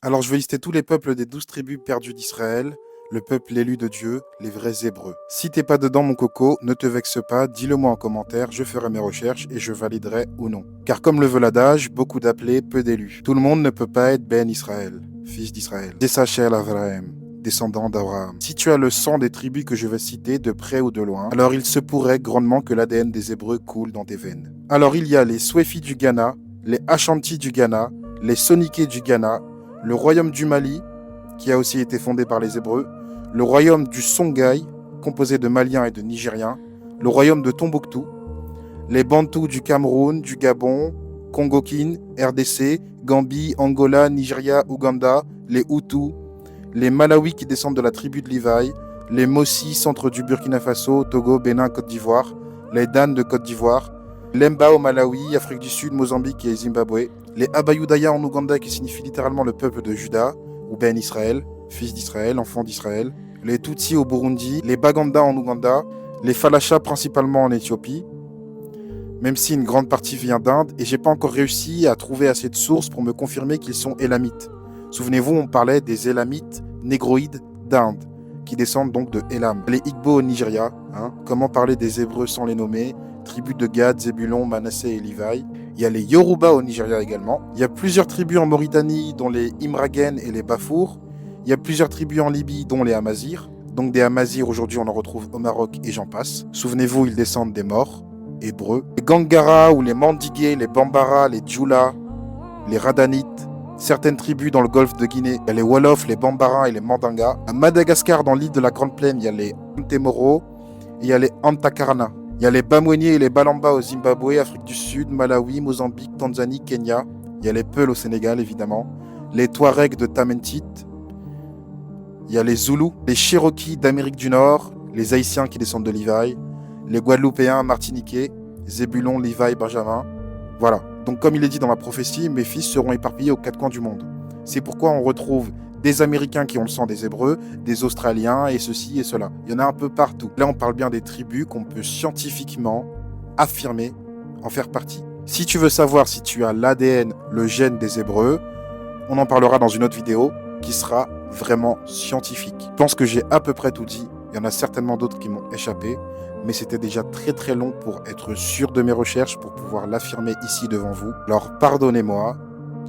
Alors je vais lister tous les peuples des 12 tribus perdues d'Israël, le peuple élu de Dieu, les vrais Hébreux. Si t'es pas dedans mon coco, ne te vexe pas, dis-le moi en commentaire, je ferai mes recherches et je validerai ou non. Car comme le veut l'adage, beaucoup d'appelés, peu d'élus. Tout le monde ne peut pas être Ben Israël, fils d'Israël. Desachel Avraham, descendant d'Abraham. Si tu as le sang des tribus que je vais citer de près ou de loin, alors il se pourrait grandement que l'ADN des Hébreux coule dans tes veines. Alors il y a les Swefi du Ghana, les Ashanti du Ghana, les Soninké du Ghana, le royaume du Mali, qui a aussi été fondé par les Hébreux, le royaume du Songhai, composé de Maliens et de Nigériens, le royaume de Tombouctou, les Bantous du Cameroun, du Gabon, Congo-Kin, RDC, Gambie, Angola, Nigeria, Ouganda, les Hutus, les Malawis qui descendent de la tribu de Levi, les Mossi, centre du Burkina Faso, Togo, Bénin, Côte d'Ivoire, les Dan de Côte d'Ivoire, l'Emba au Malawi, Afrique du Sud, Mozambique et Zimbabwe, les Abayudaya en Ouganda qui signifie littéralement le peuple de Juda, ou Ben Israël, fils d'Israël, enfant d'Israël, les Tutsis au Burundi, les Baganda en Ouganda, les Falachas principalement en Éthiopie, même si une grande partie vient d'Inde, et j'ai pas encore réussi à trouver assez de sources pour me confirmer qu'ils sont élamites. Souvenez-vous, on parlait des élamites négroïdes d'Inde, qui descendent donc de Elam. Les Igbo au Nigeria, comment parler des Hébreux sans les nommer, tribus de Gad, Zébulon, Manassé et Levi. Il y a les Yoruba au Nigeria également. Il y a plusieurs tribus en Mauritanie, dont les Imragen et les Bafour. Il y a plusieurs tribus en Libye, dont les Amazirs. Donc des Amazirs, aujourd'hui on en retrouve au Maroc et j'en passe. Souvenez-vous, ils descendent des morts, hébreux. Les Gangara ou les Mandigués, les Bambara, les Djoula, les Radanites. Certaines tribus dans le golfe de Guinée, il y a les Wolofs, les Bambara et les Mandinga. À Madagascar, dans l'île de la Grande Plaine, il y a les Antemoro et il y a les Antakarana. Il y a les Bamwéniers et les Balamba au Zimbabwe, Afrique du Sud, Malawi, Mozambique, Tanzanie, Kenya. Il y a les Peuls au Sénégal, évidemment. Les Touaregs de Tamentit. Il y a les Zoulous, les Cherokees d'Amérique du Nord, les Haïtiens qui descendent de Levi, les Guadeloupéens, Martiniquais, Zébulon, Levi, Benjamin. Voilà. Donc comme il est dit dans la prophétie, mes fils seront éparpillés aux quatre coins du monde. C'est pourquoi on retrouve des Américains qui ont le sang des Hébreux, des Australiens et ceci et cela. Il y en a un peu partout. Là, on parle bien des tribus qu'on peut scientifiquement affirmer en faire partie. Si tu veux savoir si tu as l'ADN, le gène des Hébreux, on en parlera dans une autre vidéo qui sera vraiment scientifique. Je pense que j'ai à peu près tout dit. Il y en a certainement d'autres qui m'ont échappé, mais c'était déjà très très long pour être sûr de mes recherches, pour pouvoir l'affirmer ici devant vous. Alors pardonnez-moi,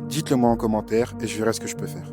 dites-le moi en commentaire et je verrai ce que je peux faire.